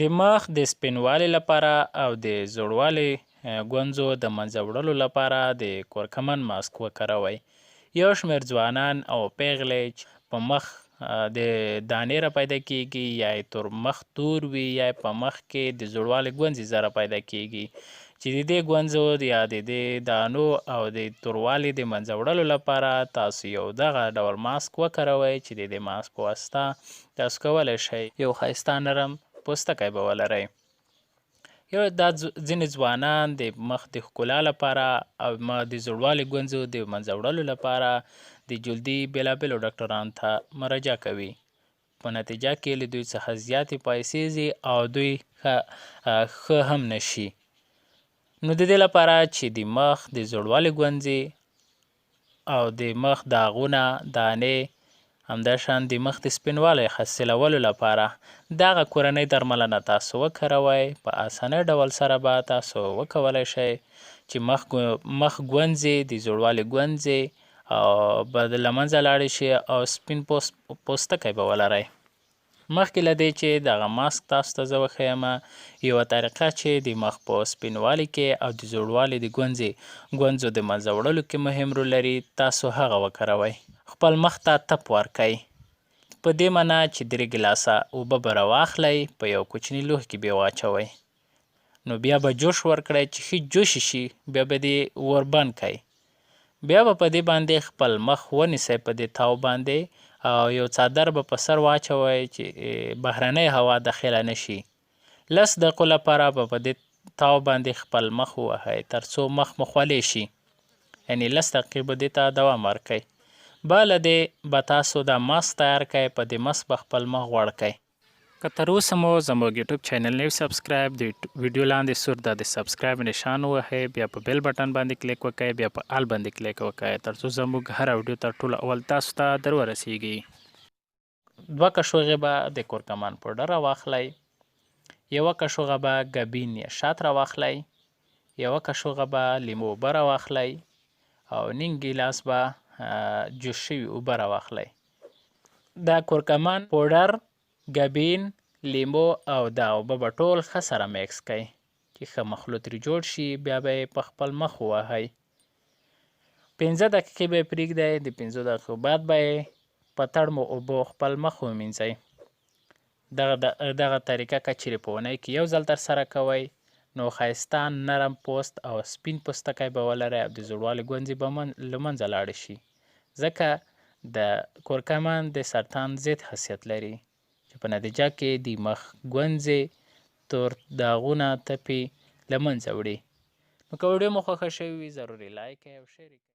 د مخ د سپینوالي لپاره او د زوړوالي ګونځو د منځه وړلو لپاره د کورکمن ماسک وکاروئ. یو شمېر ځوانان او پیغلې چې په مخ د دانې را پیدا کیږي یا یې تور مخ تور وي یا په مخ کې د زوړوالي ګونځې زره پیدا کیږي چې د دې ګونځو یا د دې دانو او د توروالي د منځه وړلو لپاره تاسو یو دغه ډول ماسک وکاروئ چې د دې ماسک په واسطه تاسو کولی شئ یو ښایسته نرم پوستکی به ولرئ. دا ځینې ځوانان د مخ د ښکلا لپاره او د زوړوالي ګونځو د منځه وړلو لپاره د جلدي بېلابېلو ډاکټرانو ته مراجعه کوي. په نتیجه کې له دوی څخه زیاتې پیسې ځي او دوی ښه هم نشي. نو د دې لپاره چې د مخ د زوړوالي ګونځې او د مخ داغونه، دانې، همداشان د مخ د سپینوالي حاصلولو لپاره دغه کورنۍ درملنه تاسو وکاروئ. په اسانه ډول سره به تاسو وکولی شئ چې مخ ګونځې د زوړوالي ګونځې به له منځه لاړې شي او سپین پوستکی به ولرئ. مخکې له دې چې دغه ماسک تاسو ته زه وښیم، یوه طریقه چې د مخ په سپینوالي کې او د زوړوالي د ګونځو د منځه وړلو کې مهم رول لري، تاسو هغه وکاروئ. خپل مخ ته تپ ورکئ. په دې معنا چې 3 ګیلاسه اوبه به راواخلئ، په یو کوچني لوښي کې به واچوئ. نو بیا به جوش ورکړئ چې ښه جوشي شي، بیا به دې ور بند کئ. بیا به په دې باندې خپل مخ ونیسئ په دې تاو باندې او یو څادر به په سر واچوئ چې بهرنۍ هوا داخله نشي. 10 دقیقو لپاره به په دې تاو باندې خپل مخ ووهئ تر څو مخ مو خولې شي. یعنې 10 دقیقې به دې ته دوام ورکئ. بعد له دې به تاسو دا ماسک تیار کئ، په دې ماسک به خپل مخ غوړ کئ. که تر اوسه مو زموږ یوټیوب چینل نه وي سبسکرایب، د ویډیو لاندې سور د سبسکرایب نشان ووهئ، بیا په بیل بټن باندې کلیک وکئ، بیا په آل باندې کلیک وکئ تر څو زموږ هره ویډیو تر ټولو اول تاسو ته در ورسیږي. 2 کشوغې به د کورکمن پوډر راواخلئ، 1 کشوغه به ګبین یا شات راواخلئ، 1 کشوغه به لیمو اوبه راواخلئ او نیم ګیلاس به جوش شوي اوبه راواخلئ. دا کورکمن پوډر، ګبین، لیمو او دا اوبه به ټول ښه سره میکس کئ چې ښه مخلوط ترې جوړ شي. بیا به یې په خپل مخ ووهئ. 15 دقیقې به یې پرېږدئ. د 15 دقیقو بعد به یې په تړمو اوبو خپل مخ ومینځئ. دغه طریقه که چیرې په اونۍ کې یو ځل ترسره کوئ نو ښایسته نرم پوست او سپین پوستکی به ولرئ او د زوړوالي ګونځې به له منځه لاړې شي، ځکه د کورکمن د سرطان ضد خاصیت لري چې په نتیجه کې د مخ ګونځې، تور داغونه، تپې له منځه وړي. نو که ویډیو مو خوښه شوې وي ضروري لایک کړئ او شیر کړئ.